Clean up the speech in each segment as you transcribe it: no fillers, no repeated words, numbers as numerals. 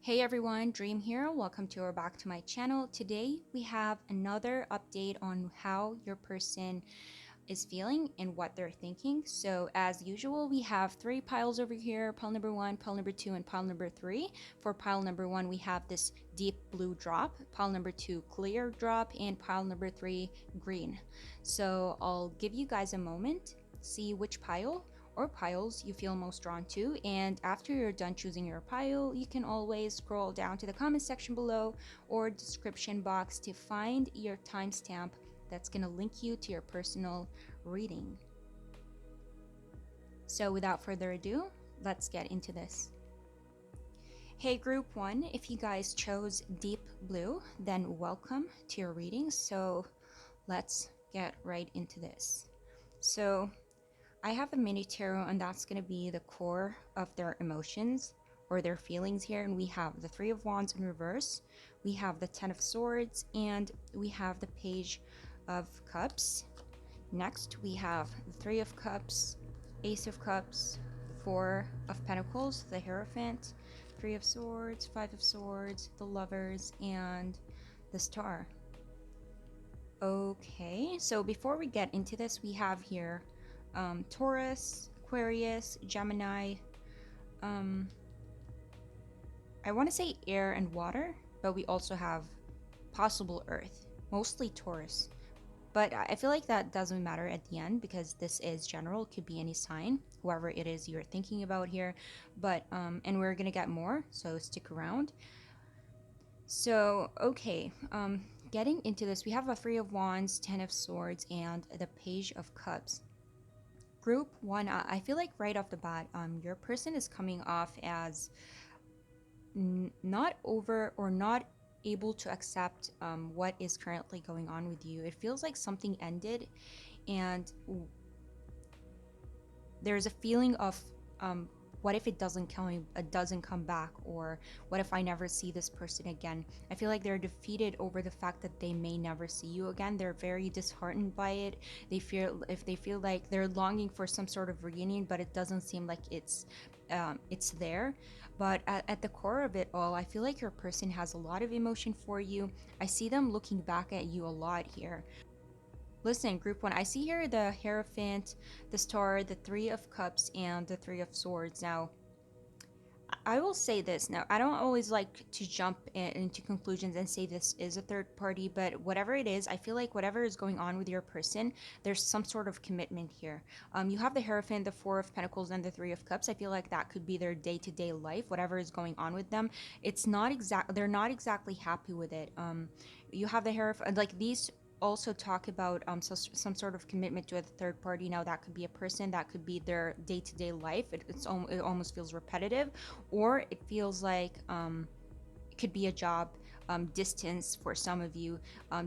Hey everyone, Dream here. Welcome to or back to my channel. Today we have another update on how your person is feeling and what they're thinking. So as usual, we have three piles over here: pile number one, pile number two, and pile number three. For pile number one, we have this deep blue drop, pile number two clear drop, and pile number three green. So I'll give you guys a moment, see which pile or piles you feel most drawn to, and after you're done choosing your pile, you can always scroll down to the comment section below or description box to find your timestamp that's going to link you to your personal reading. So without further ado, let's get into this. Hey group one, if you guys chose deep blue, then welcome to your reading. So let's get right into this. So I have a mini tarot, and that's going to be the core of their emotions or their feelings here. And we have the Three of Wands in reverse, we have the Ten of Swords, and we have the Page of Cups. Next, we have the Three of Cups, Ace of Cups, Four of Pentacles, the Hierophant, Three of Swords, Five of Swords, the Lovers, and the Star. Okay, so before we get into this, we have here Taurus, Aquarius, Gemini. I want to say air and water, but we also have possible Earth, mostly Taurus. But I feel like that doesn't matter at the end because this is general. It could be any sign, whoever it is you're thinking about here. But and we're gonna get more, so stick around. So okay, getting into this, we have a Three of Wands, Ten of Swords, and the Page of Cups. Group one, I feel like right off the bat, your person is coming off as not over or not able to accept what is currently going on with you. It feels like something ended, and there's a feeling of what if it doesn't come back, or what if I never see this person again. I feel like they're defeated over the fact that they may never see you again. They're very disheartened by it. They feel like they're longing for some sort of reunion, but it doesn't seem like it's there. But at the core of it all, I feel like your person has a lot of emotion for you. I see them looking back at you a lot here. Listen, group one, I see here the Hierophant, the Star, the Three of Cups, and the Three of Swords. Now, I will say this. Now, I don't always like to jump into conclusions and say this is a third party, but whatever it is, I feel like whatever is going on with your person, there's some sort of commitment here. You have the Hierophant, the Four of Pentacles, and the Three of Cups. I feel like that could be their day-to-day life, whatever is going on with them. They're not exactly happy with it. You have the Hierophant, like these also talk about some sort of commitment to a third party. Now that could be a person, that could be their day-to-day life. It almost feels repetitive, or it feels like it could be a job, distance for some of you,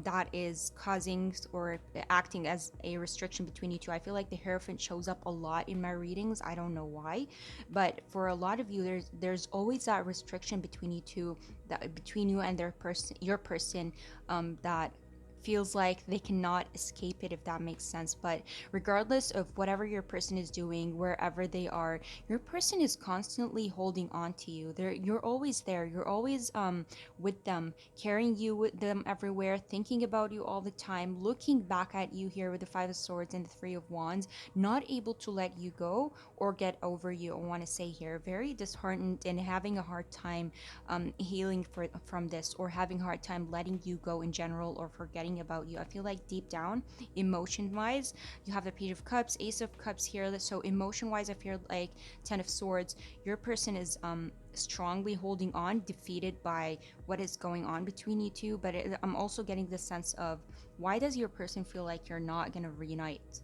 that is causing or acting as a restriction between you two. I feel like the Hierophant shows up a lot in my readings. I don't know why, but for a lot of you, there's always that restriction between you two, that between you and your person, that feels like they cannot escape it, if that makes sense. But regardless of whatever your person is doing, wherever they are, your person is constantly holding on to you. You're always there. You're always with them, carrying you with them everywhere, thinking about you all the time, looking back at you here with the Five of Swords and the Three of Wands, not able to let you go or get over you. I want to say here, very disheartened and having a hard time healing from this, or having a hard time letting you go in general, or forgetting about you. I feel like deep down, emotion wise, you have the Page of Cups, Ace of Cups here. So emotion wise, I feel like Ten of Swords, your person is strongly holding on, defeated by what is going on between you two. But I'm also getting the sense of, why does your person feel like you're not gonna reunite?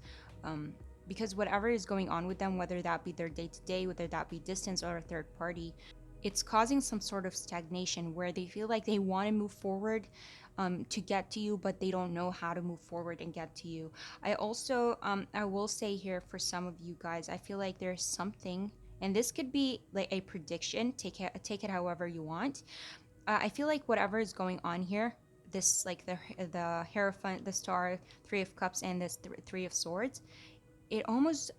Because whatever is going on with them, whether that be their day-to-day, whether that be distance or a third party, it's causing some sort of stagnation where they feel like they want to move forward, to get to you, but they don't know how to move forward and get to you. I also, I will say here, for some of you guys, I feel like there's something, and this could be like a prediction. Take it however you want. I feel like whatever is going on here, this, like the Hierophant, the Star, Three of Cups, and this Three of Swords, it almost,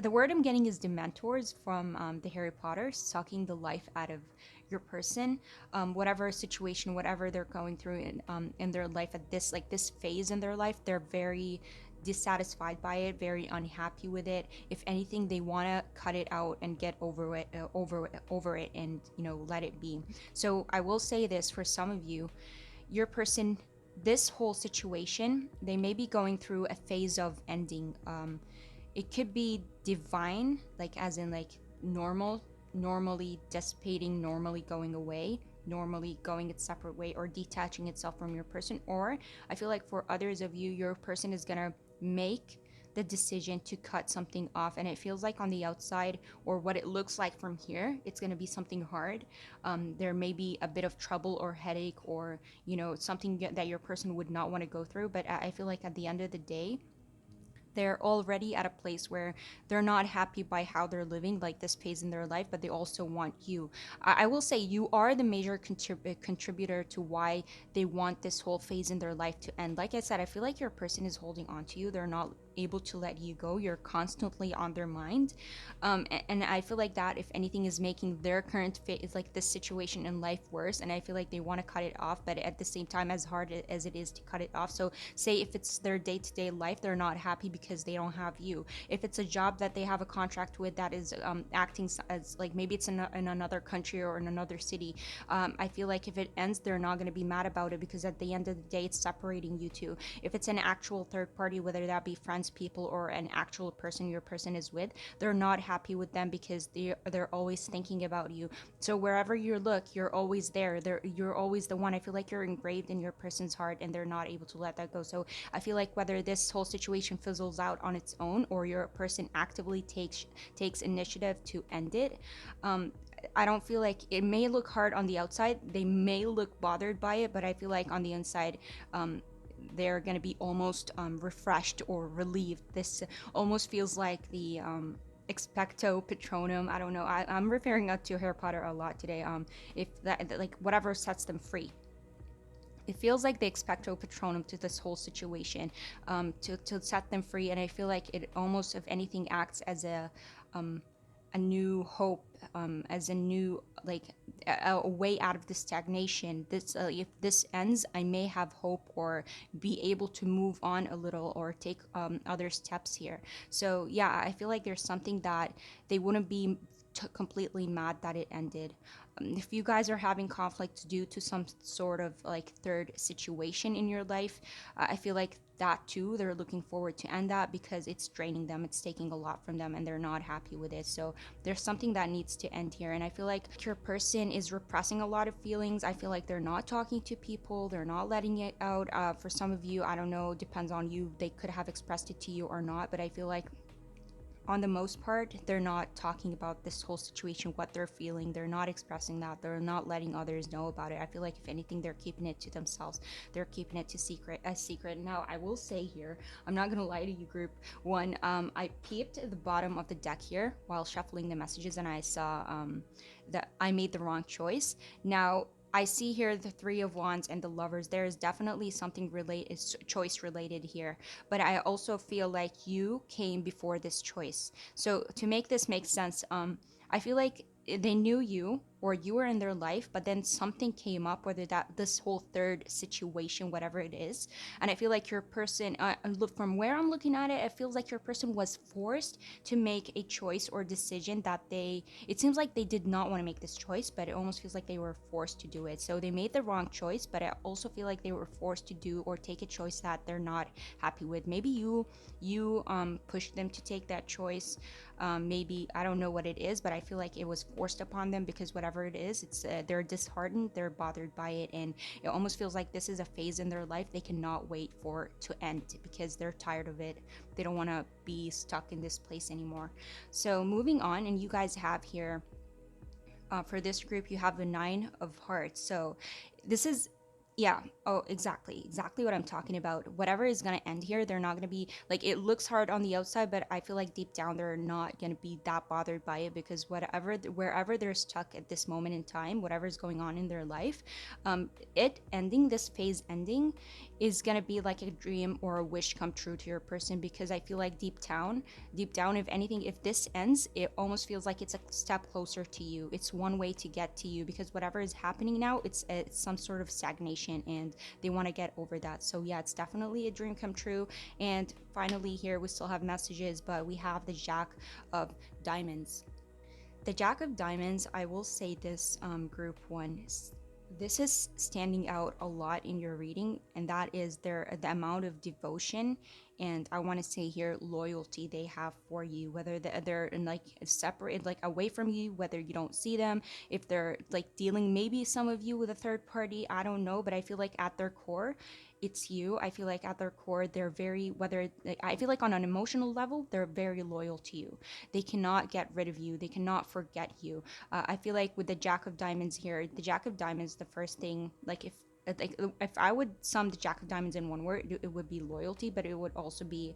the word I'm getting is Dementors from the Harry Potter, sucking the life out of your person, whatever situation, whatever they're going through in their life at this like this phase in their life, they're very dissatisfied by it, very unhappy with it. If anything, they want to cut it out and get over it, and let it be. So I will say this for some of you, your person, this whole situation, they may be going through a phase of ending. It could be divine, like as in like normally dissipating, normally going away, normally going its separate way, or detaching itself from your person. Or I feel like for others of you, your person is gonna make the decision to cut something off, and it feels like on the outside, or what it looks like from here, it's going to be something hard. There may be a bit of trouble or headache, or something that your person would not want to go through, but I feel like at the end of the day, they're already at a place where they're not happy by how they're living, like this phase in their life, but they also want you. I will say you are the major contributor to why they want this whole phase in their life to end. Like I said, I feel like your person is holding on to you. They're not able to let you go. You're constantly on their mind. And I feel like that, if anything, is making their current fit is like this situation in life worse. And I feel like they want to cut it off, but at the same time, as hard as it is to cut it off. So say if it's their day-to-day life, they're not happy because they don't have you. If it's a job that they have a contract with that is acting as like maybe it's in another country or in another city, I feel like if it ends, they're not going to be mad about it, because at the end of the day, it's separating you two. If it's an actual third party, whether that be friends, people, or an actual person your person is with, they're not happy with them because they're always thinking about you. So wherever you look, you're always there. You're always the one. I feel like you're engraved in your person's heart, and they're not able to let that go. So I feel like whether this whole situation fizzles out on its own, or your person actively takes initiative to end it, I don't feel like it may look hard on the outside. They may look bothered by it, but I feel like on the inside, they're going to be almost refreshed or relieved. This almost feels like the expecto patronum. I don't know. I'm referring out to Harry Potter a lot today. If that, like, whatever sets them free, it feels like the expecto patronum to this whole situation, to set them free. And I feel like it almost, if anything, acts as a new hope, as a new, like, a way out of the stagnation. This If this ends, I may have hope, or be able to move on a little, or take other steps here. So yeah, I feel like there's something that they wouldn't be completely mad that it ended. If you guys are having conflict due to some sort of like third situation in your life, I feel like that too, they're looking forward to end that, because it's draining them, it's taking a lot from them, and they're not happy with it. So there's something that needs to end here. And I feel like your person is repressing a lot of feelings. I feel like they're not talking to people, they're not letting it out. For some of you, I don't know, depends on you, they could have expressed it to you or not, but I feel like on the most part, they're not talking about this whole situation, what they're feeling. They're not expressing that. They're not letting others know about it. I feel like if anything, they're keeping it to themselves. They're keeping it to a secret. Now, I will say here, I'm not gonna lie to you, group one. I peeped at the bottom of the deck here while shuffling the messages, and I saw that I made the wrong choice. Now, I see here the Three of Wands and the Lovers. There is definitely something related, choice related here, but I also feel like you came before this choice. So to make this make sense, I feel like they knew you, or you were in their life, but then something came up, whether that this whole third situation, whatever it is. And I feel like your person, look, from where I'm looking at it, it feels like your person was forced to make a choice or decision that it seems like they did not want to make this choice, but it almost feels like they were forced to do it. So they made the wrong choice, but I also feel like they were forced to do or take a choice that they're not happy with. Maybe you pushed them to take that choice. Maybe, I don't know what it is, but I feel like it was forced upon them, because whatever it is, it's they're disheartened, they're bothered by it, and it almost feels like this is a phase in their life they cannot wait for to end, because they're tired of it. They don't want to be stuck in this place anymore. So moving on, and you guys have here, for this group, you have the Nine of Hearts. So this is, yeah, oh, exactly what I'm talking about. Whatever is going to end here, they're not going to be like, it looks hard on the outside, but I feel like deep down they're not going to be that bothered by it, because wherever they're stuck at this moment in time, whatever's going on in their life, it ending, this phase ending, is gonna be like a dream or a wish come true to your person, because I feel like deep down, if anything, if this ends, it almost feels like it's a step closer to you. It's one way to get to you, because whatever is happening now, it's some sort of stagnation, and they want to get over that. So yeah, it's definitely a dream come true. And finally, here we still have messages, but we have the Jack of Diamonds. The Jack of Diamonds, I will say this, group one, this is standing out a lot in your reading, and that is the amount of devotion, and I want to say here loyalty they have for you, whether they're in like separate, like away from you, whether you don't see them, if they're like dealing maybe some of you with a third party, I don't know, but I feel like at their core it's you. I feel like at their core they're very, whether like, I feel like on an emotional level they're very loyal to you. They cannot get rid of you, they cannot forget you. I feel like with the Jack of Diamonds here, the Jack of Diamonds, the first thing, like if I would sum the Jack of Diamonds in one word, it would be loyalty, but it would also be,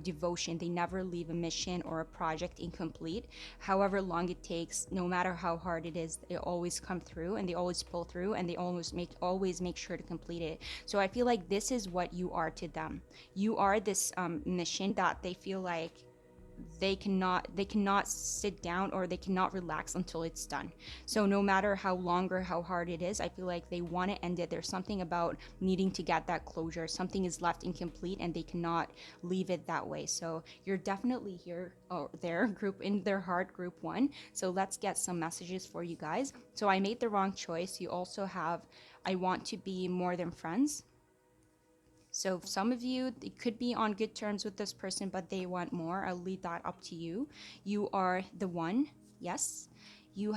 devotion. They never leave a mission or a project incomplete, however long it takes. No matter how hard it is, they always come through, and they always pull through, and they always make sure to complete it. So I feel like this is what you are to them. You are this mission that they feel like they cannot sit down, or they cannot relax until it's done. So no matter how long or how hard it is, I feel like they want to end it. There's something about needing to get that closure. Something is left incomplete, and they cannot leave it that way. So you're definitely here, or there, group in their heart, group one. So let's get some messages for you guys. So I made the wrong choice. You also have, I want to be more than friends. So some of you, it could be on good terms with this person, but they want more. I'll leave that up to you. You are the one. Yes. You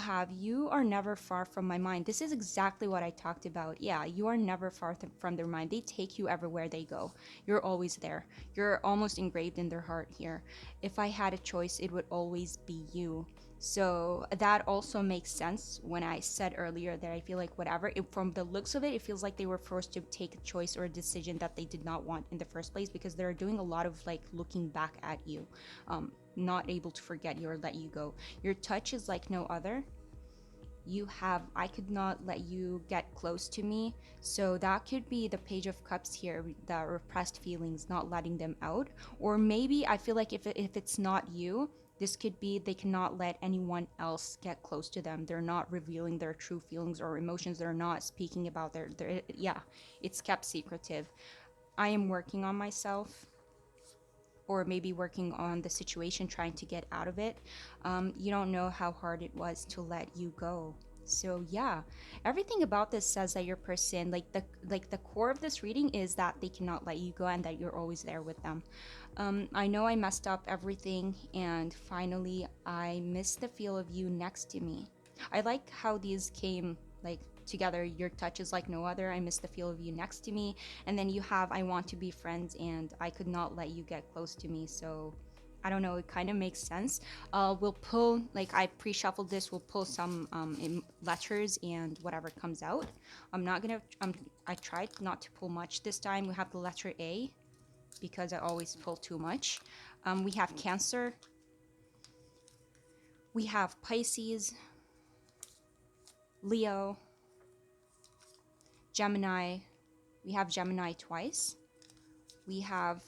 are never far from my mind. This is exactly what I talked about. Yeah, you are never far from their mind. They take you everywhere they go. You're always there. You're almost engraved in their heart here. If I had a choice, it would always be you. So that also makes sense when I said earlier that I feel like whatever, from the looks of it, it feels like they were forced to take a choice or a decision that they did not want in the first place, because they're doing a lot of like looking back at you, not able to forget you or let you go. Your touch is like no other. I could not let you get close to me. So that could be the Page of Cups here, the repressed feelings, not letting them out. Or maybe I feel like if it's not you, this could be they cannot let anyone else get close to them. They're not revealing their true feelings or emotions. They're not speaking about their yeah, it's kept secretive. I am working on myself, or maybe working on the situation, trying to get out of it. You don't know how hard it was to let you go. So yeah, everything about this says that your person, like the core of this reading is that they cannot let you go, and that you're always there with them. I know I messed up everything, and finally I miss the feel of you next to me. I like how these came like together. Your touch is like no other. I miss the feel of you next to me. And then you have, I want to be friends, and I could not let you get close to me. So I don't know, it kind of makes sense. We'll pull, like I pre-shuffled this, we'll pull some letters and whatever comes out. I'm not gonna, I tried not to pull much this time. We have the letter A, because I always pull too much. We have Cancer. We have Pisces, Leo, Gemini. We have Gemini twice. We have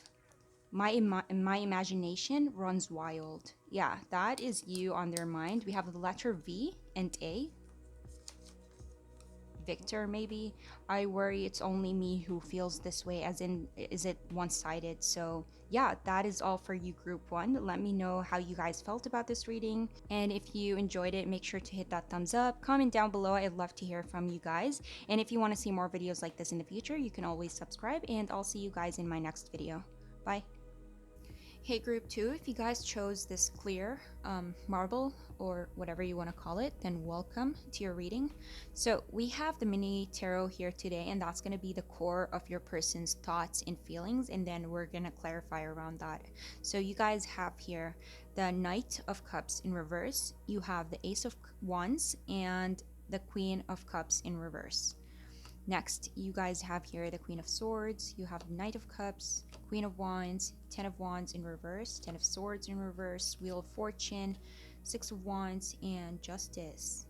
my imagination runs wild. Yeah, that is you on their mind. We have the letter V and A. Victor, maybe. I worry it's only me who feels this way, as in, is it one-sided? So yeah, that is all for you, group one. Let me know how you guys felt about this reading, and if you enjoyed it, make sure to hit that thumbs up, comment down below. I'd love to hear from you guys, and if you want to see more videos like this in the future, you can always subscribe, and I'll see you guys in my next video. Bye. Hey group 2, if you guys chose this clear marble, or whatever you want to call it, then welcome to your reading. So we have the mini tarot here today, and that's going to be the core of your person's thoughts and feelings, and then we're going to clarify around that. So you guys have here the Knight of Cups in reverse, you have the Ace of Wands, and the Queen of Cups in reverse. Next, you guys have here the Queen of Swords, you have Knight of Cups, Queen of Wands, Ten of Wands in reverse, Ten of Swords in reverse, Wheel of Fortune, Six of Wands, and Justice.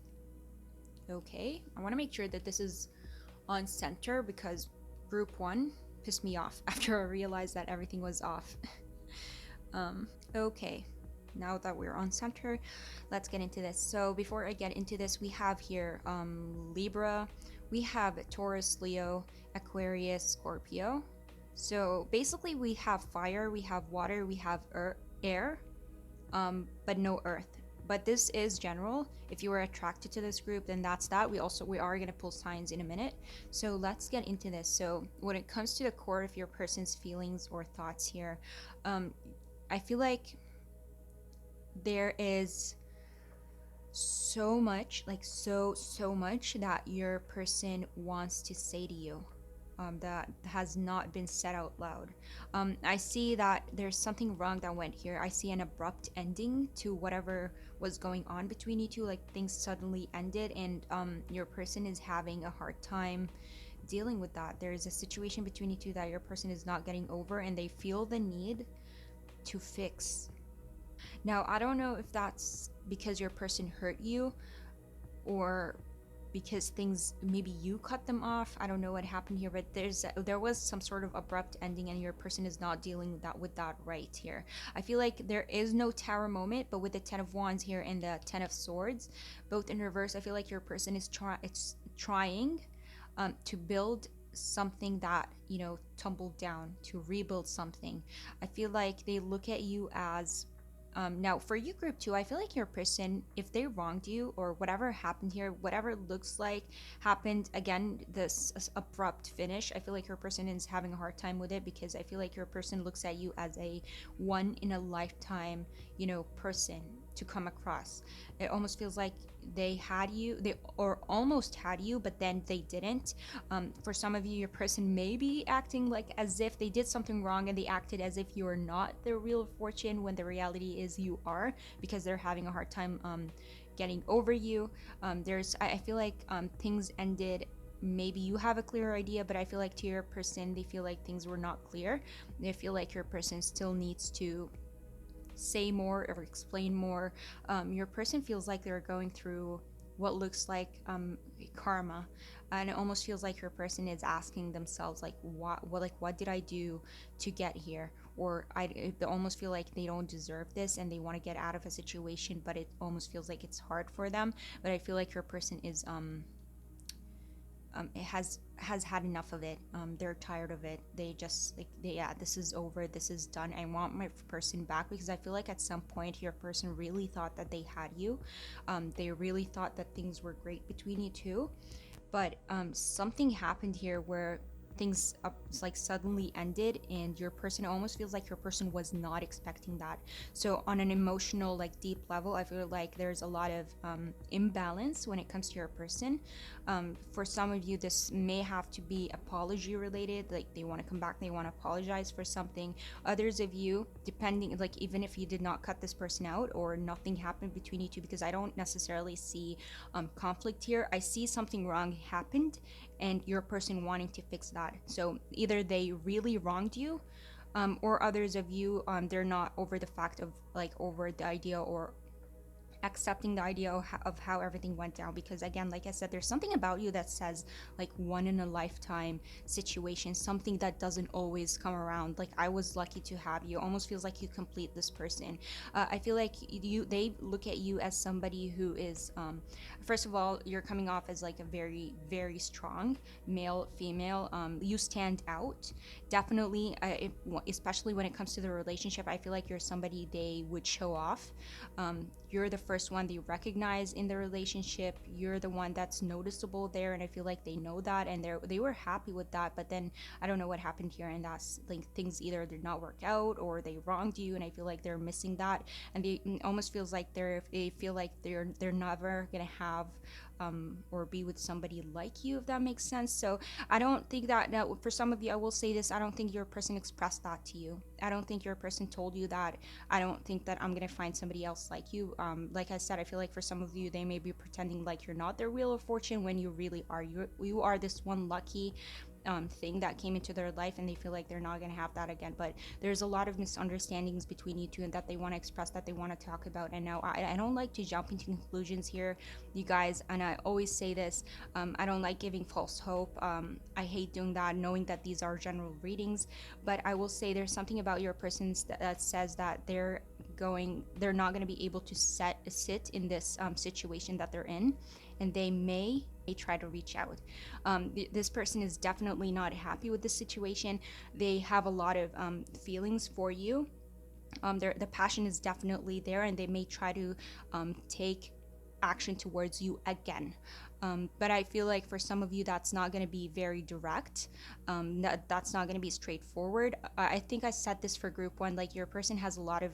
Okay, I want to make sure that this is on center, because group one pissed me off after I realized that everything was off. Okay, now that we're on center, let's get into this. So before I get into this, we have here Libra, we have Taurus, Leo, Aquarius, Scorpio. So basically, we have fire, we have water, we have air, but no earth. But this is general. If you were attracted to this group, then that's that. We are gonna pull signs in a minute. So let's get into this. So when it comes to the core of your person's feelings or thoughts here, um, I feel like there is so much, like so much that your person wants to say to you, that has not been said out loud. I see that there's something wrong that went here. I see an abrupt ending to whatever was going on between you two, like things suddenly ended, and your person is having a hard time dealing with that. There's a situation between you two that your person is not getting over, and they feel the need to fix. Now, I don't know if that's because your person hurt you, or because things, maybe you cut them off. I don't know what happened here, but there was some sort of abrupt ending, and your person is not dealing with that right here. I feel like there is no tower moment, but with the 10 of wands here and the 10 of swords both in reverse, I feel like your person is trying to build something that, tumbled down, to rebuild something. I feel like they look at you as, now for you group two, I feel like your person, if they wronged you or whatever happened here, whatever looks like happened, again, this abrupt finish, I feel like your person is having a hard time with it, because I feel like your person looks at you as a one in a lifetime, person to come across. It almost feels like they had you, they or almost had you, but then they didn't. For some of you, your person may be acting like as if they did something wrong, and they acted as if you're not the real fortune, when the reality is you are, because they're having a hard time getting over you. I feel like things ended. Maybe you have a clearer idea, but I feel like to your person, they feel like things were not clear. They feel like your person still needs to say more or explain more. Your person feels like they're going through what looks like karma, and it almost feels like your person is asking themselves, like, what did I do to get here? Or they almost feel like they don't deserve this, and they want to get out of a situation, but it almost feels like it's hard for them. But I feel like your person is it has had enough of it. They're tired of it. They just like, yeah, this is over, this is done. I want my person back, because I feel like at some point your person really thought that they had you. They really thought that things were great between you two, but something happened here where things like suddenly ended, and your person, almost feels like your person was not expecting that. So on an emotional, like deep level, I feel like there's a lot of imbalance when it comes to your person. For some of you, this may have to be apology related, like they want to come back, they want to apologize for something. Others of you, depending, like even if you did not cut this person out or nothing happened between you two, because I don't necessarily see conflict here, I see something wrong happened, and your person wanting to fix that. So either they really wronged you, or others of you, they're not over the fact of, like, over the idea or accepting the idea of how everything went down, because again, like I said, there's something about you that says like one in a lifetime situation, something that doesn't always come around. Like, I was lucky to have you. Almost feels like you complete this person. I feel like they look at you as somebody who is, first of all, you're coming off as like a very, very strong male, female. You stand out, definitely. Especially when it comes to the relationship, I feel like you're somebody they would show off. You're the first one they recognize in the relationship. You're the one that's noticeable there, and I feel like they know that, and they were happy with that. But then I don't know what happened here, and that's like things either did not work out or they wronged you, and I feel like they're missing that, and they almost feels like they feel like they're never gonna have or be with somebody like you, if that makes sense. So I don't think that, now for some of you, I will say this, I don't think your person expressed that to you. I don't think your person told you that. I don't think that I'm gonna find somebody else like you. Like I said, I feel like for some of you, they may be pretending like you're not their wheel of fortune, when you really are. You are this one lucky thing that came into their life, and they feel like they're not going to have that again. But there's a lot of misunderstandings between you two, and that they want to express, that they want to talk about. And now I don't like to jump into conclusions here, you guys, and I always say this, I don't like giving false hope. I hate doing that, knowing that these are general readings. But I will say there's something about your person that says that they're not going to be able to sit in this situation that they're in, and they may try to reach out. This person is definitely not happy with this situation. They have a lot of feelings for you. The passion is definitely there, and they may try to take action towards you again. But I feel like for some of you, that's not going to be very direct. That's not going to be straightforward. I think I said this for group one. Like, your person has a lot of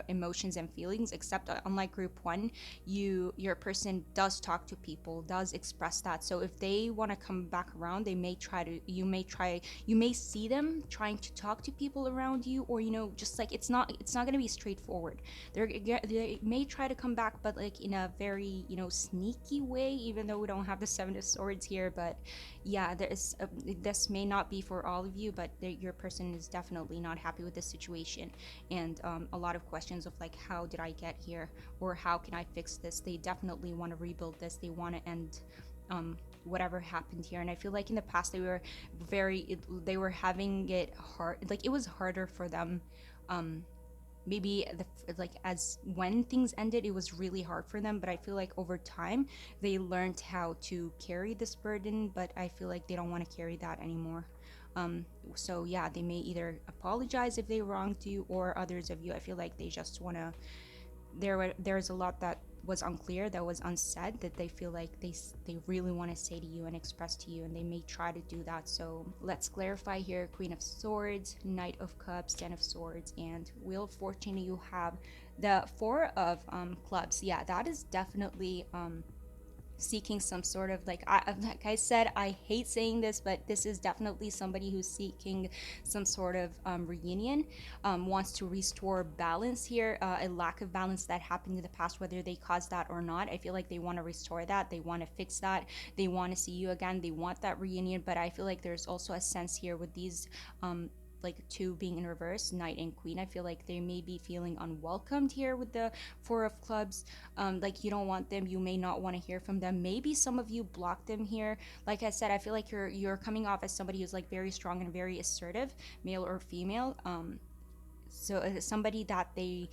emotions and feelings, except unlike group one, your person does talk to people, does express that. So if they want to come back around, they may try to. You may see them trying to talk to people around you, or just like it's not going to be straightforward. They may try to come back, but like in a very sneaky way, even though we don't have the Seven of Swords here. But yeah, this may not be for all of you, but your person is definitely not happy with this situation, and a lot of questions of like, how did I get here, or how can I fix this? They definitely want to rebuild this. They want to end whatever happened here. And I feel like in the past they were having it hard, like it was harder for them. Maybe like as when things ended, it was really hard for them, but I feel like over time they learned how to carry this burden, but I feel like they don't want to carry that anymore. So yeah, they may either apologize if they wronged you, or others of you, I feel like they just want to, there's a lot that was unclear, that was unsaid, that they feel like they really want to say to you and express to you, and they may try to do that. So let's clarify here. Queen of Swords, Knight of Cups, Ten of Swords, and Wheel of Fortune. You have the Four of Clubs. Yeah, that is definitely seeking some sort of like I said, I hate saying this, but this is definitely somebody who's seeking some sort of reunion, wants to restore balance here, a lack of balance that happened in the past, whether they caused that or not. I feel like they want to restore that, they want to fix that, they want to see you again, they want that reunion. But I feel like there's also a sense here with these like two being in reverse, Knight and Queen. I feel like they may be feeling unwelcomed here with the Four of Clubs. Like, you don't want them, you may not want to hear from them. Maybe some of you block them here. Like I said, I feel like you're coming off as somebody who's like very strong and very assertive, male or female. So somebody that they,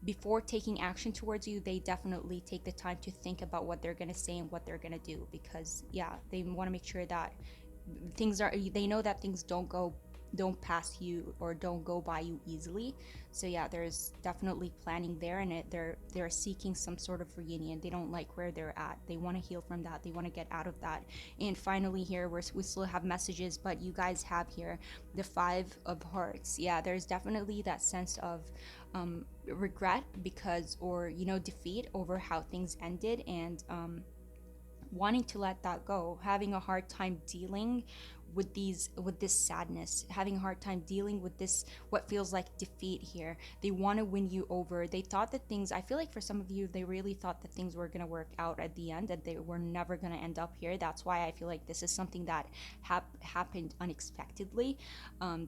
before taking action towards you, they definitely take the time to think about what they're going to say and what they're going to do, because yeah, they want to make sure that they know that things don't pass you or don't go by you easily. So yeah, there's definitely planning there, and they're seeking some sort of reunion. They don't like where they're at, they want to heal from that, they want to get out of that. And finally here, we still have messages, but you guys have here the Five of Hearts. Yeah, there's definitely that sense of regret, because, or defeat over how things ended, and wanting to let that go, having a hard time dealing with this sadness, having a hard time dealing with this, what feels like defeat here. They want to win you over. They thought that things, I feel like for some of you, they really thought that things were going to work out at the end, that they were never going to end up here. That's why I feel like this is something that happened unexpectedly.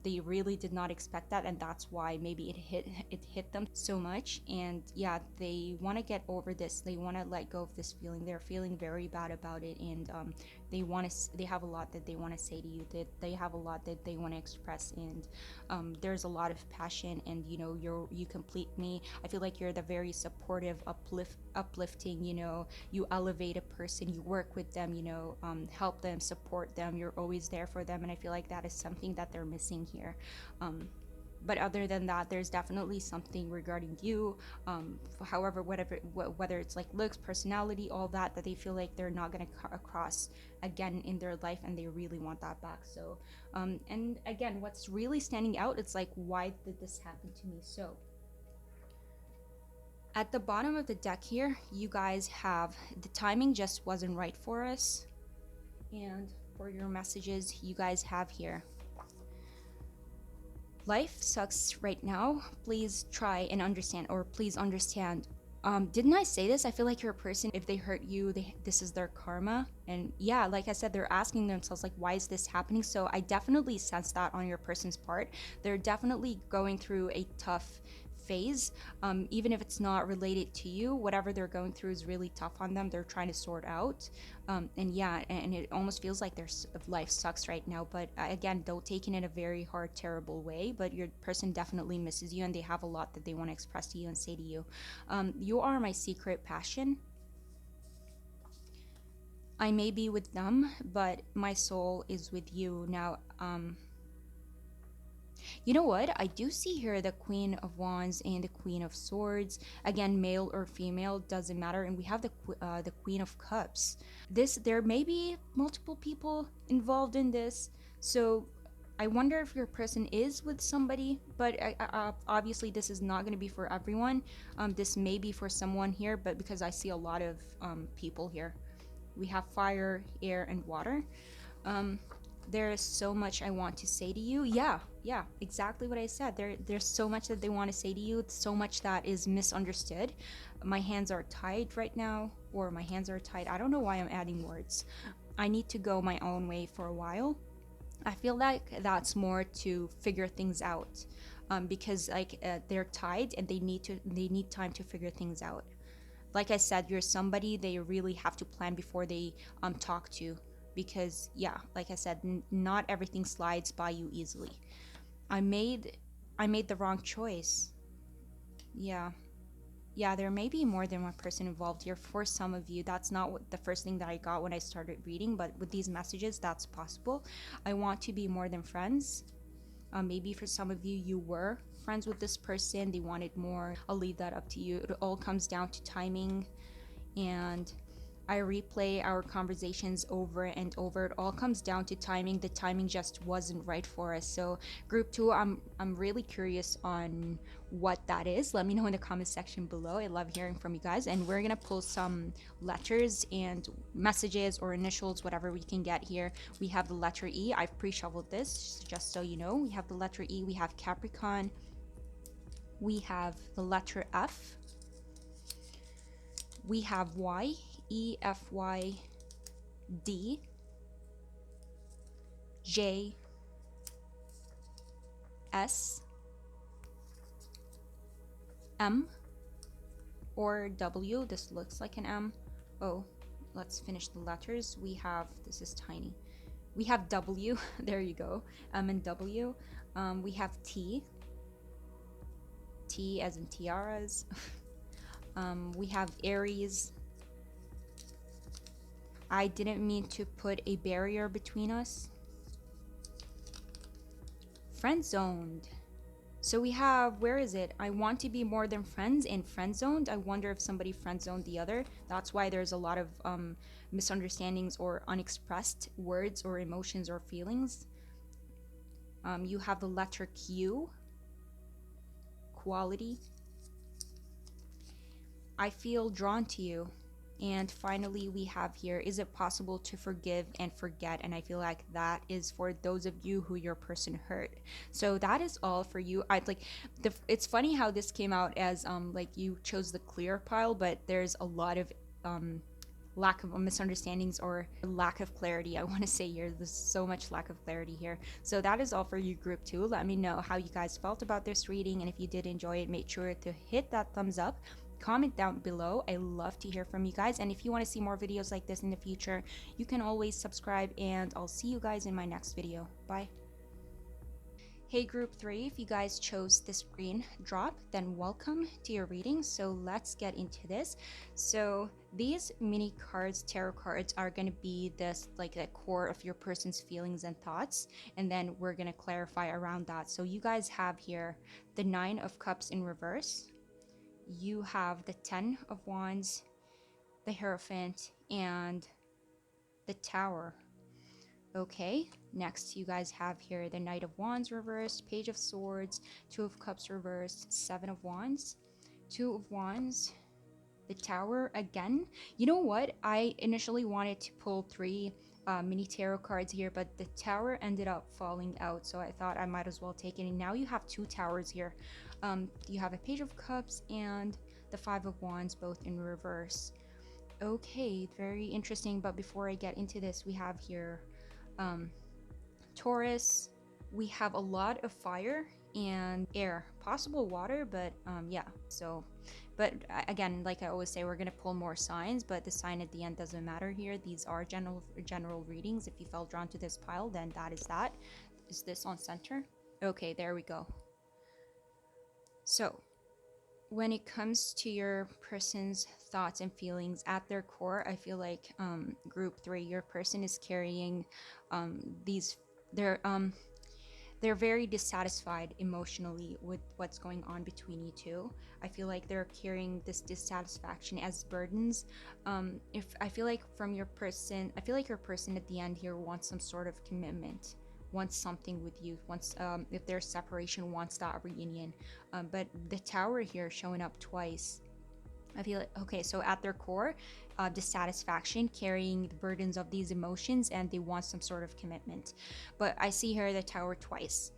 They really did not expect that, and that's why maybe it hit them so much. And yeah, they want to get over this, they want to let go of this feeling. They're feeling very bad about it, and they have a lot that they want to say to you, that they have a lot that they want to express. And there's a lot of passion, and you complete me. I feel like you're the very supportive, uplifting, you elevate a person, you work with them, help them, support them, you're always there for them. And I feel like that is something that they're missing here. But other than that, there's definitely something regarding you, however, whether it's like looks, personality, all that they feel like they're not going to across again in their life, and they really want that back. So and again, what's really standing out, it's like, why did this happen to me? So at the bottom of the deck here, you guys have the timing just wasn't right for us. And for your messages, you guys have here, life sucks right now. Please try and understand, or please understand Didn't I say this? I feel like you're a person, if they hurt you, this is their karma. And yeah, like I said, they're asking themselves, like, why is this happening? So I definitely sense that on your person's part. They're definitely going through a tough phase. Even if it's not related to you, whatever they're going through is really tough on them. They're trying to sort out. And yeah, and it almost feels like their life sucks right now. But again, don't take it in a very hard, terrible way. But your person definitely misses you, and they have a lot that they want to express to you and say to you. You are my secret passion. I may be with them, but my soul is with you now. You know what? I do see here the Queen of Wands and the Queen of Swords. Again, male or female doesn't matter. And we have the Queen of Cups. There may be multiple people involved in this. So I wonder if your person is with somebody, but obviously this is not going to be for everyone. This may be for someone here, but because I see a lot of people here. We have fire, air, and water. Um, there is so much I want to say to you. Yeah, exactly what I said. There's so much that they want to say to you. It's so much that is misunderstood. My hands are tied right now, or my hands are tied. I don't know why I'm adding words. I need to go my own way for a while. I feel like that's more to figure things out, because like they're tied and they need time to figure things out. Like I said, you're somebody they really have to plan before they talk to, because yeah, like I said, not everything slides by you easily. I made I made the wrong choice. Yeah. Yeah, there may be more than one person involved here. For some of you, that's not what the first thing that I got when I started reading, but with these messages, that's possible. I want to be more than friends. Maybe for some of you, you were friends with this person, they wanted more. I'll leave that up to you. It all comes down to timing, and I replay our conversations over and over. It all comes down to timing. The timing just wasn't right for us. So group 2, I'm really curious on what that is. Let me know in the comment section below. I love hearing from you guys, and we're gonna pull some letters and messages or initials, whatever we can get here. We have the letter E. I've pre-shuffled this just so you know. We have the letter E. We have Capricorn. We have the letter F. We have Y, E, F, Y, D, J, S, M, or W. This looks like an M. Oh, let's finish the letters. We have, this is tiny. We have W, there you go, M and W. We have T, T as in tiaras. We have Aries. I didn't mean to put a barrier between us. Friend zoned. So we have, where is it? I want to be more than friends and friend zoned. I wonder if somebody friend zoned the other. That's why there's a lot of misunderstandings or unexpressed words or emotions or feelings. You have the letter Q, quality. I feel drawn to you. And finally, we have here, is it possible to forgive and forget? And I feel like that is for those of you who your person hurt. So that is all for you. I'd like it's funny how this came out as like you chose the clear pile, but there's a lot of lack of misunderstandings or lack of clarity. I want to say here, there's so much lack of clarity here. So that is all for you, group 2. Let me know how you guys felt about this reading, and if you did enjoy it, make sure to hit that thumbs up. Comment down below. I love to hear from you guys, and if you want to see more videos like this in the future, you can always subscribe, and I'll see you guys in my next video. Bye. Hey group 3, if you guys chose this green drop, then welcome to your reading. So let's get into this. So these mini cards, tarot cards, are going to be this like the core of your person's feelings and thoughts, and then we're going to clarify around that. So you guys have here the 9 of Cups in reverse. You have the 10 of Wands, the Hierophant, and the Tower. Okay, next you guys have here the Knight of Wands reversed, Page of Swords, 2 of Cups reversed, 7 of Wands, 2 of Wands, the Tower again. You know what? I initially wanted to pull 3 mini tarot cards here, but the Tower ended up falling out, so I thought I might as well take it. And now you have 2 towers here. You have a Page of Cups and the Five of Wands, both in reverse. Okay, very interesting. But before I get into this, we have here um, Taurus. We have a lot of fire and air, possible water, but yeah. So, but again, like I always say, we're gonna pull more signs, but the sign at the end doesn't matter here. These are general readings. If you felt drawn to this pile, then that is that. Is this on center? Okay, there we go. So, when it comes to your person's thoughts and feelings at their core, I feel like group 3, your person is carrying these they're they're very dissatisfied emotionally with what's going on between you two. I feel like they're carrying this dissatisfaction as burdens. If I feel like from your person, I feel like your person at the end here wants some sort of commitment, wants something with you, wants if there's separation, wants that reunion. But the tower here showing up twice, I feel like, okay, so at their core, dissatisfaction, carrying the burdens of these emotions, and they want some sort of commitment. But I see here the tower twice.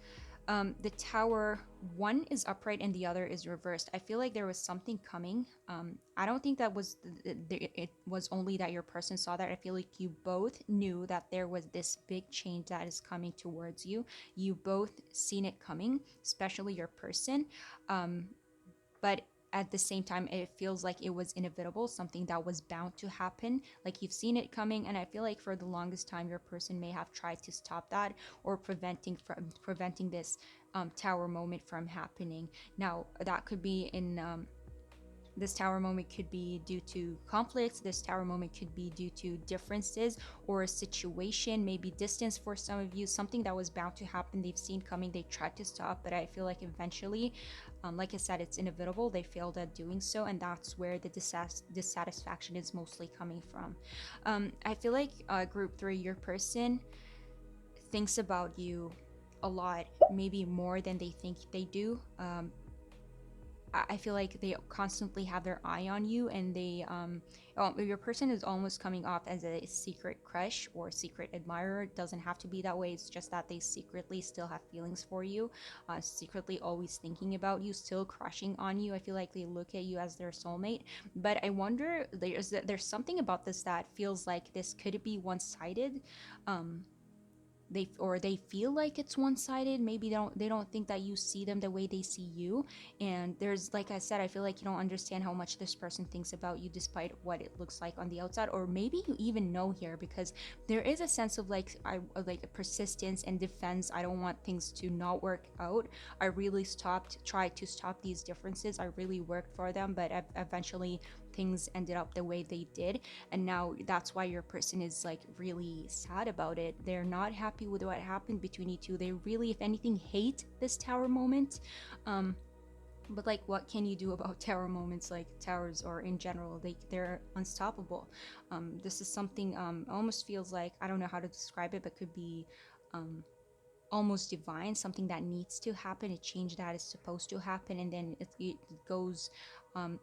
The tower, one is upright and the other is reversed. I feel like there was something coming. I don't think that was it was only that your person saw that. I feel like you both knew that there was this big change that is coming towards you. You both seen it coming, especially your person. But at the same time, it feels like it was inevitable, something that was bound to happen. Like you've seen it coming, and I feel like for the longest time, your person may have tried to stop that or preventing this tower moment from happening. Now that could be in this tower moment could be due to conflicts. This tower moment could be due to differences or a situation, maybe distance for some of you, something that was bound to happen. They've seen coming, they tried to stop, but I feel like eventually, like I said, it's inevitable. They failed at doing so, and that's where the dissatisfaction is mostly coming from. I feel like group 3, your person thinks about you a lot, maybe more than they think they do. I feel like they constantly have their eye on you, and your person is almost coming off as a secret crush or secret admirer. It doesn't have to be that way. It's just that they secretly still have feelings for you, secretly always thinking about you, still crushing on you. I feel like they look at you as their soulmate. But I wonder, there's something about this that feels like this could be one-sided. Um, they feel like it's one-sided. Maybe they don't think that you see them the way they see you. And there's, like I said, I feel like you don't understand how much this person thinks about you despite what it looks like on the outside. Or maybe you even know here, because there is a sense of like like persistence and defense. I don't want things to not work out. I really tried to stop these differences. I really worked for them, but eventually things ended up the way they did. And now that's why your person is like really sad about it. They're not happy with what happened between you two. They really, if anything, hate this tower moment. um but like, what can you do about tower moments? Like towers, or in general, they're unstoppable. This is something almost feels like, I don't know how to describe it, but could be um almost divine, something that needs to happen, a change that is supposed to happen, and then it goes,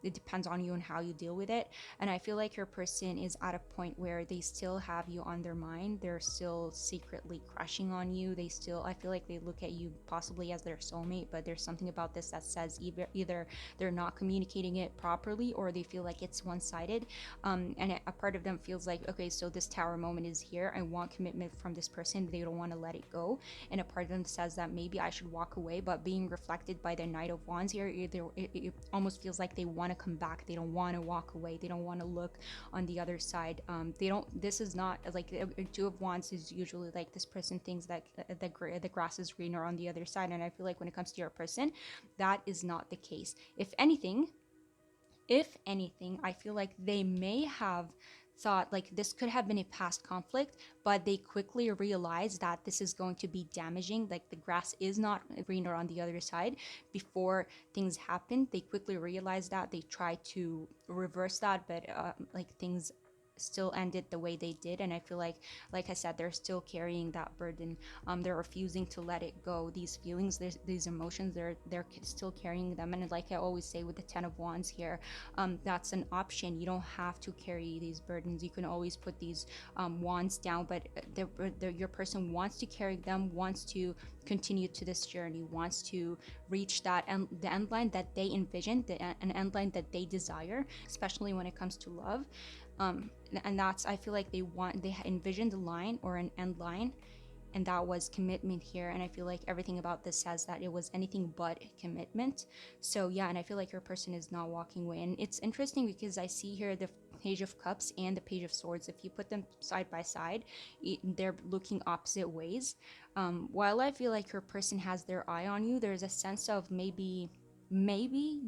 it depends on you and how you deal with it. And I feel like your person is at a point where they still have you on their mind. They're still secretly crushing on you. They still, I feel like they look at you possibly as their soulmate, but there's something about this that says either they're not communicating it properly, or they feel like it's one-sided. And a part of them feels like, okay, so this tower moment is here, I want commitment from this person, they don't want to let it go. And a part of them says that maybe I should walk away, but being reflected by the Knight of Wands here, it almost feels like they want to come back. They don't want to walk away. They don't want to look on the other side. They don't. This is not like Two of Wands is usually like this person thinks that the grass is greener on the other side, and I feel like when it comes to your person, that is not the case. If anything, I feel like they may have thought like this could have been a past conflict, but they quickly realized that this is going to be damaging. Like the grass is not greener on the other side. Before things happened, they quickly realized that. They tried to reverse that, but like things still ended the way they did. And I feel like I said, they're still carrying that burden. They're refusing to let it go. These feelings, these emotions, they're still carrying them. And like I always say with the 10 of Wands here, that's an option. You don't have to carry these burdens. You can always put these wands down, but your person wants to carry them, wants to continue to this journey, wants to reach that and the end line that they envision, an end line that they desire, especially when it comes to love. And that's, I feel like they envisioned a line or an end line, and that was commitment here. And I feel like everything about this says that it was anything but commitment. So yeah, and I feel like your person is not walking away. And it's interesting because I see here the Page of Cups and the Page of Swords. If you put them side by side, they're looking opposite ways. While I feel like your person has their eye on you, there's a sense of maybe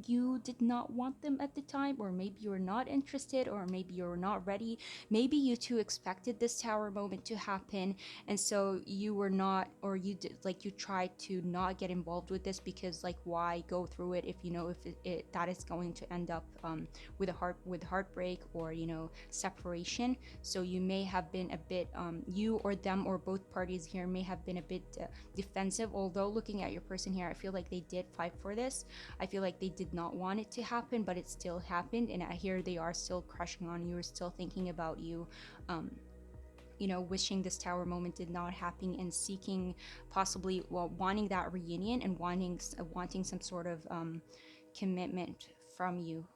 you did not want them at the time, or maybe you're not interested, or maybe you're not ready. Maybe you two expected this tower moment to happen, and so you were not, or you did, like, you tried to not get involved with this because, like, why go through it if you know if that is going to end up with heartbreak, or separation. So you may have been a bit you or them or both parties here may have been a bit defensive. Although looking at your person here, I feel like they did fight for this. I feel like they did not want it to happen, but it still happened. And here they are still crushing on you, or still thinking about you. Um, wishing this tower moment did not happen, and seeking, possibly, well, wanting that reunion, and wanting some sort of commitment from you.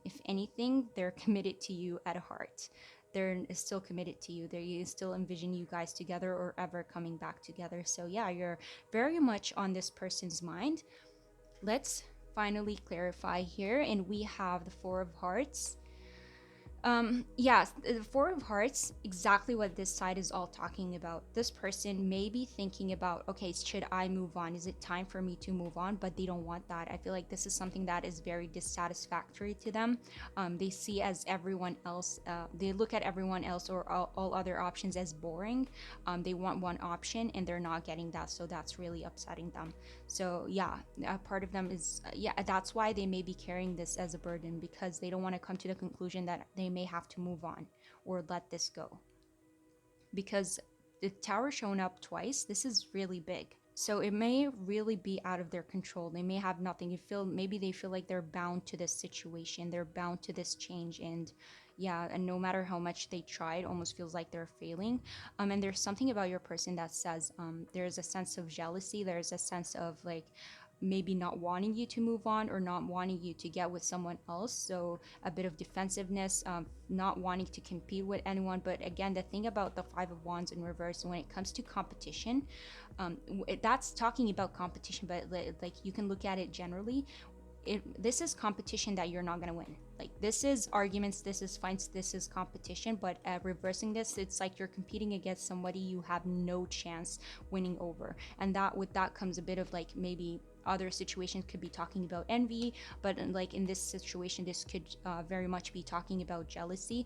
If anything, they're committed to you at heart. They're still committed to you. They still envision you guys together, or ever coming back together. So yeah, you're very much on this person's mind. Let's finally clarify here, and we have the Four of Hearts. Yes, the Four of Hearts, exactly what this side is all talking about. This person may be thinking about, okay, should I move on? Is it time for me to move on? But they don't want that. I feel like this is something that is very dissatisfactory to them. They see as everyone else, they look at everyone else, or all other options, as boring. They want one option and they're not getting that. So that's really upsetting them. So yeah, part of them is, yeah, that's why they may be carrying this as a burden, because they don't want to come to the conclusion that they may have to move on or let this go. Because the tower shown up twice, this is really big. So it may really be out of their control. They may have nothing. Maybe they feel like they're bound to this situation. They're bound to this change, and yeah, and no matter how much they try, it almost feels like they're failing. And there's something about your person that says, there's a sense of jealousy. There's a sense of, like, maybe not wanting you to move on, or not wanting you to get with someone else. So a bit of defensiveness, not wanting to compete with anyone. But again, the thing about the Five of Wands in reverse, when it comes to competition, that's talking about competition, but like, you can look at it generally. This is competition that you're not going to win. Like, this is arguments, this is fights, this is competition. But reversing this, it's like you're competing against somebody you have no chance winning over. And that, with that comes a bit of, like, maybe other situations could be talking about envy, but like in this situation, this could very much be talking about jealousy,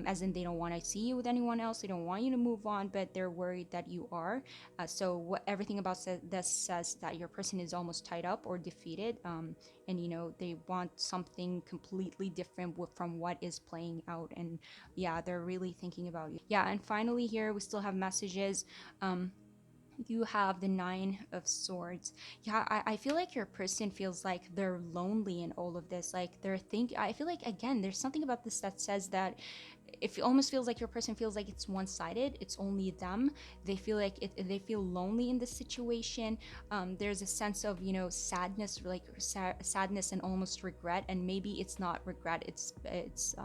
as in they don't want to see you with anyone else, they don't want you to move on, but they're worried that you are. So what everything about this says that your person is almost tied up or defeated, and they want something completely different from what is playing out. And yeah, they're really thinking about you. Yeah, and finally here we still have messages. You have the Nine of Swords. Yeah, I feel like your person feels like they're lonely in all of this. Like, I feel like, again, there's something about this that says that it almost feels like your person feels like it's one-sided. It's only them. They feel like they feel lonely in this situation. There's a sense of sadness, like sadness and almost regret. And maybe it's not regret. It's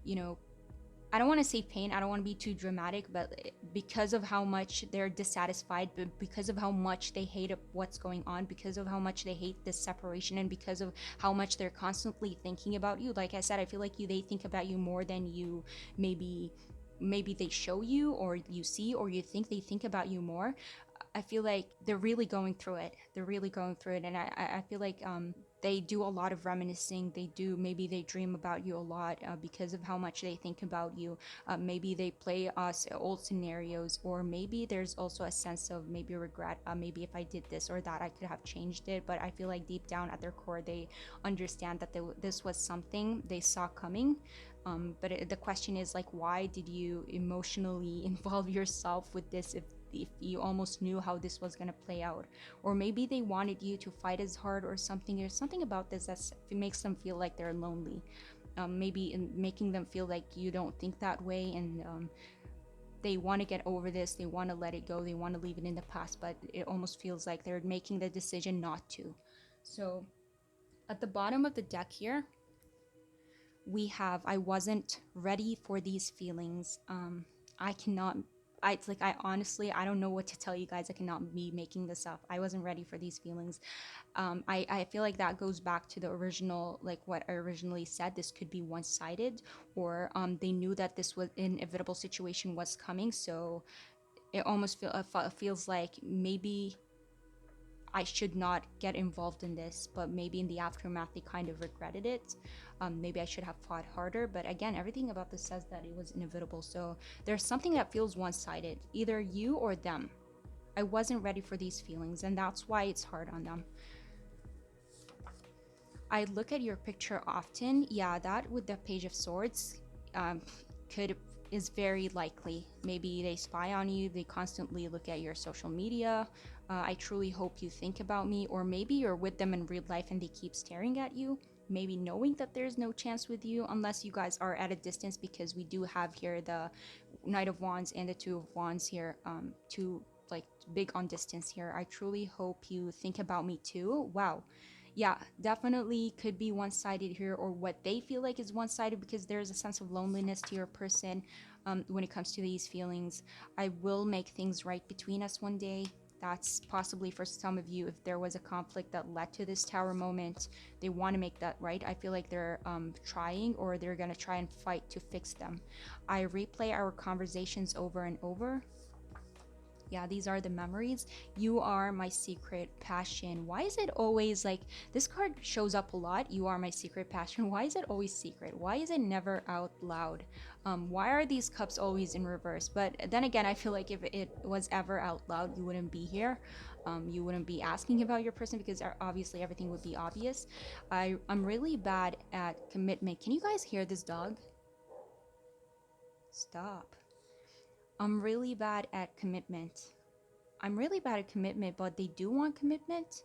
you know I don't want to say pain. I don't want to be too dramatic, but because of how much they're dissatisfied, because of how much they hate what's going on, because of how much they hate this separation, and because of how much they're constantly thinking about you. Like I said, I feel like they think about you more than you maybe they show you, or you see, or you think they think about you more. I feel like they're really going through it. They're really going through it, and I feel like they do a lot of reminiscing. Maybe they dream about you a lot, because of how much they think about you. Maybe they play us old scenarios, or maybe there's also a sense of maybe regret. Maybe if I did this or that, I could have changed it. But I feel like deep down at their core, they understand that this was something they saw coming. But the question is like, why did you emotionally involve yourself with this if you almost knew how this was going to play out? Or maybe they wanted you to fight as hard or something. There's something about this that makes them feel like they're lonely. Maybe in making them feel like you don't think that way, and they want to get over this, they want to let it go, they want to leave it in the past, but it almost feels like they're making the decision not to. So at the bottom of the deck here, we have I wasn't ready for these feelings. I cannot. I honestly, I don't know what to tell you guys. I cannot be making this up. I wasn't ready for these feelings. I feel like that goes back to the original, like what I originally said. This could be one-sided, or they knew that this was inevitable situation was coming, so it almost feels like maybe I should not get involved in this, but maybe in the aftermath they kind of regretted it. Maybe I should have fought harder, but again, everything about this says that it was inevitable. So there's something that feels one-sided, either you or them. I wasn't ready for these feelings, and that's why it's hard on them. I look at your picture often. Yeah, that with the Page of Swords could is very likely. Maybe they spy on you. They constantly look at your social media. I truly hope you think about me. Or maybe you're with them in real life and they keep staring at you. Maybe knowing that there's no chance with you unless you guys are at a distance, because we do have here the Knight of Wands and the Two of Wands here. Two like big on distance here. I truly hope you think about me too. Wow. Yeah, definitely could be one-sided here, or what they feel like is one-sided, because there's a sense of loneliness to your person when it comes to these feelings. I will make things right between us one day. That's possibly for some of you. If there was a conflict that led to this tower moment, they want to make that right. I feel like they're trying, or they're going to try and fight to fix them. I replay our conversations over and over. Yeah, these are the memories. You are my secret passion. Why is it always like this card shows up a lot? You are my secret passion. Why is it always secret? Why is it never out loud? Why are these cups always in reverse? But then again, I feel like if it was ever out loud, you wouldn't be here. You wouldn't be asking about your person, because obviously everything would be obvious. I'm really bad at commitment. Can you guys hear this dog? Stop. I'm really bad at commitment. I'm really bad at commitment, but they do want commitment.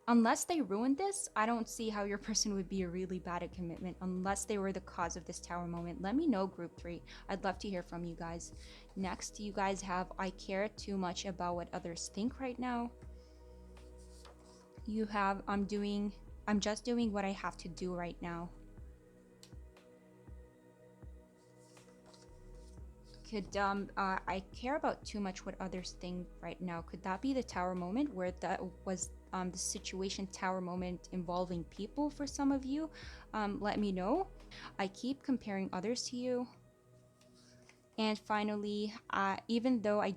Unless they ruined this, I don't see how your person would be really bad at commitment unless they were the cause of this tower moment. Let me know, group 3. I'd love to hear from you guys. Next, you guys have I care too much about what others think right now. You have I'm just doing what I have to do right now. Could I care about too much what others think right now? Could that be the tower moment, where that was the situation tower moment involving people for some of you? Let me know. I keep comparing others to you. And finally, even though I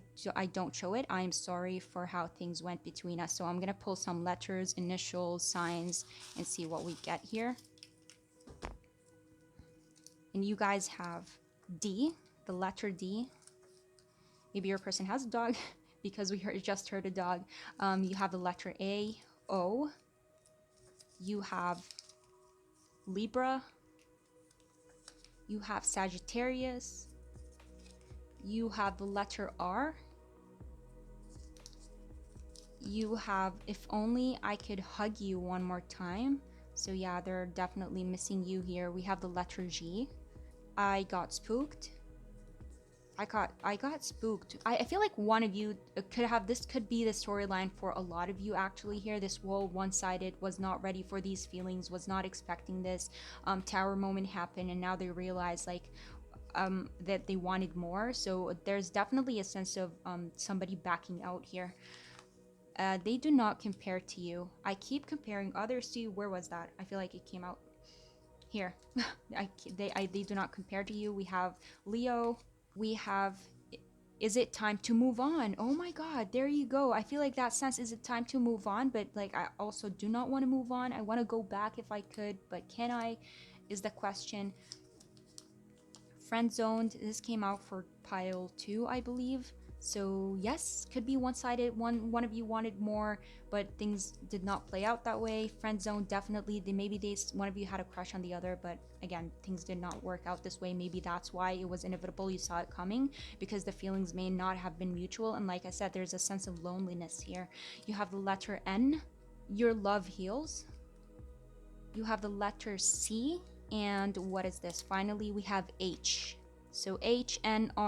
don't show it, I'm sorry for how things went between us. So I'm gonna pull some letters, initials, signs, and see what we get here. And you guys have D, the letter D. Maybe your person has a dog because we just heard a dog. You have the letter A, O. You have Libra. You have Sagittarius. You have the letter R. You have if only I could hug you one more time. So yeah, they're definitely missing you here. We have the letter G. I got spooked. I got spooked. I feel like one of you could have this could be the storyline for a lot of you actually here. This whole one-sided, was not ready for these feelings, was not expecting this tower moment happen, and now they realize like that they wanted more. So there's definitely a sense of somebody backing out here. They do not compare to you. I keep comparing others to you. Where was that? I feel like it came out here. They do not compare to you. We have Leo. We have is it time to move on? Oh my god, there you go. I feel like that sense, is it time to move on? But like I also do not want to move on. I want to go back if I could, but can I is the question. Friend zoned, this came out for pile 2, I believe. So yes, could be one-sided. One of you wanted more, but things did not play out that way. Friend zone, definitely. One of you had a crush on the other, but again, things did not work out this way. Maybe that's why it was inevitable. You saw it coming because the feelings may not have been mutual. And like I said, there's a sense of loneliness here. You have the letter N. Your love heals. You have the letter C, and what is this? Finally, we have H. So HNRADOCG.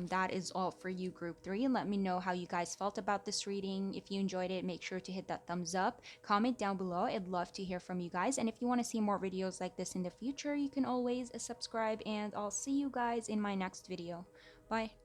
That is all for you, group 3. Let me know how you guys felt about this reading. If you enjoyed it, make sure to hit that thumbs up. Comment down below. I'd love to hear from you guys. And if you want to see more videos like this in the future, you can always subscribe. And I'll see you guys in my next video. Bye.